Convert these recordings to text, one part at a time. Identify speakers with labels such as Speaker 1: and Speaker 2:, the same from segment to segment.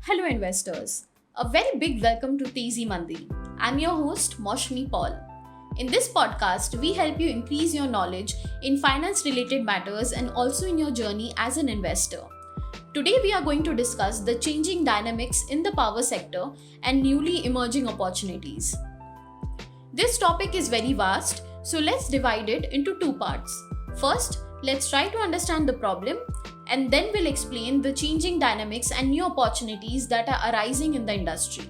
Speaker 1: Hello investors. A very big welcome to Teasy Mandi. I'm your host Moshmi Paul. In this podcast, we help you increase your knowledge in finance related matters and also in your journey as an investor. Today we are going to discuss the changing dynamics in the power sector and newly emerging opportunities. This topic is very vast, so let's divide it into two parts. First, let's try to understand the problem, and then we'll explain the changing dynamics and new opportunities that are arising in the industry.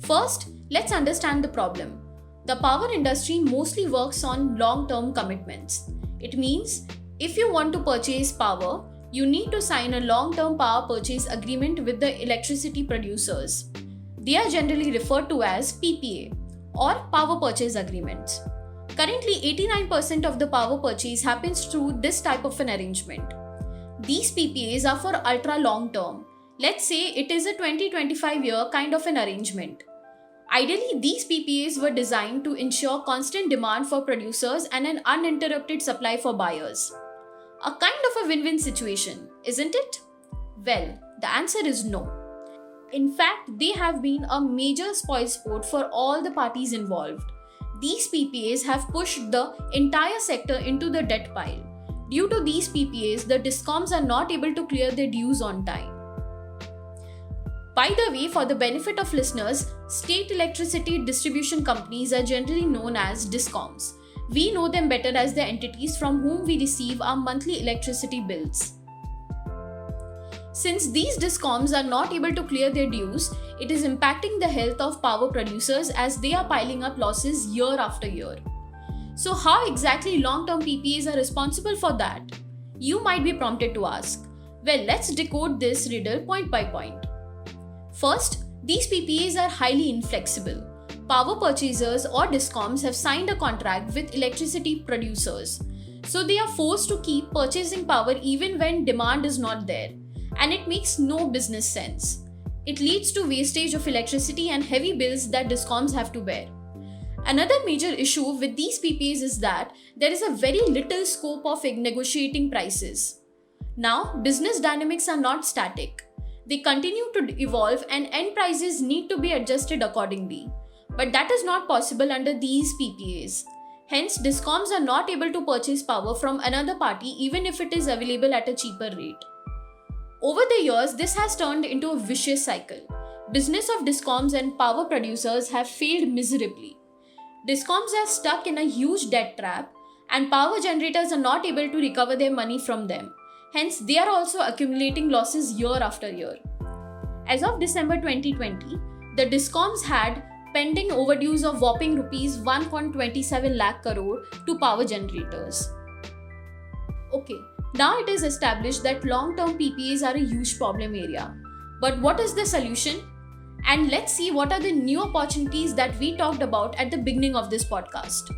Speaker 1: First, let's understand the problem. The power industry mostly works on long-term commitments. It means if you want to purchase power, you need to sign a long-term power purchase agreement with the electricity producers. They are generally referred to as PPA or power purchase agreements. Currently, 89% of the power purchase happens through this type of an arrangement. These PPAs are for ultra long term. Let's say it is a 20-25 year kind of an arrangement. Ideally, these PPAs were designed to ensure constant demand for producers and an uninterrupted supply for buyers. A kind of a win-win situation, isn't it? Well, the answer is no. In fact, they have been a major spoilsport for all the parties involved. These PPAs have pushed the entire sector into the debt pile. Due to these PPAs, the DISCOMs are not able to clear their dues on time. By the way, for the benefit of listeners, state electricity distribution companies are generally known as DISCOMs. We know them better as the entities from whom we receive our monthly electricity bills. Since these DISCOMs are not able to clear their dues, it is impacting the health of power producers as they are piling up losses year after year. So how exactly long-term PPAs are responsible for that? You might be prompted to ask. Well, let's decode this riddle point by point. First, these PPAs are highly inflexible. Power purchasers or DISCOMs have signed a contract with electricity producers. So they are forced to keep purchasing power even when demand is not there. And it makes no business sense. It leads to wastage of electricity and heavy bills that DISCOMs have to bear. Another major issue with these PPAs is that there is a very little scope of negotiating prices. Now, business dynamics are not static. They continue to evolve and end prices need to be adjusted accordingly. But that is not possible under these PPAs. Hence, DISCOMs are not able to purchase power from another party even if it is available at a cheaper rate. Over the years, this has turned into a vicious cycle. Business of DISCOMs and power producers have failed miserably. DISCOMs are stuck in a huge debt trap, and power generators are not able to recover their money from them. Hence, they are also accumulating losses year after year. As of December 2020, the DISCOMs had pending overdues of whopping rupees 1.27 lakh crore to power generators. Okay. Now it is established that long-term PPAs are a huge problem area. But what is the solution? And let's see what are the new opportunities that we talked about at the beginning of this podcast.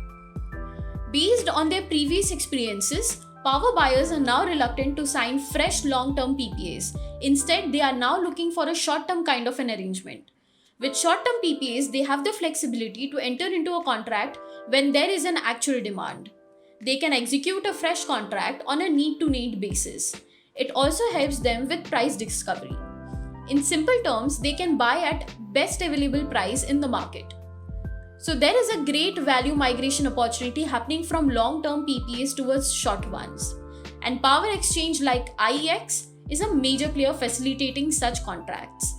Speaker 1: Based on their previous experiences, power buyers are now reluctant to sign fresh long-term PPAs. Instead, they are now looking for a short-term kind of an arrangement. With short-term PPAs, they have the flexibility to enter into a contract when there is an actual demand. They can execute a fresh contract on a need-to-need basis. It also helps them with price discovery. In simple terms, they can buy at best available price in the market. So there is a great value migration opportunity happening from long-term PPAs towards short ones. And power exchange like IEX is a major player facilitating such contracts.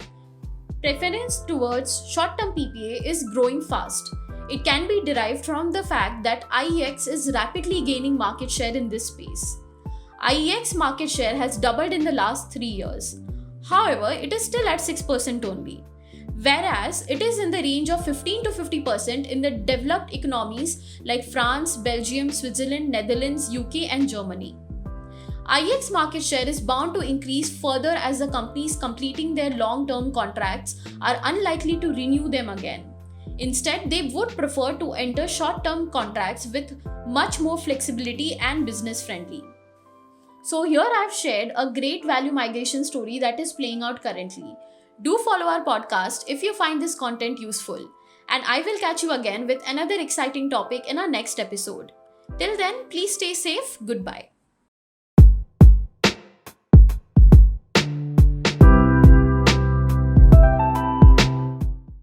Speaker 1: Preference towards short-term PPA is growing fast. It can be derived from the fact that IEX is rapidly gaining market share in this space. IEX market share has doubled in the last 3 years. However, it is still at 6% only, whereas it is in the range of 15 to 50% in the developed economies like France, Belgium, Switzerland, Netherlands, UK and Germany. IEX market share is bound to increase further as the companies completing their long-term contracts are unlikely to renew them again. Instead, they would prefer to enter short-term contracts with much more flexibility and business-friendly. So here I've shared a great value migration story that is playing out currently. Do follow our podcast if you find this content useful. And I will catch you again with another exciting topic in our next episode. Till then, please stay safe. Goodbye.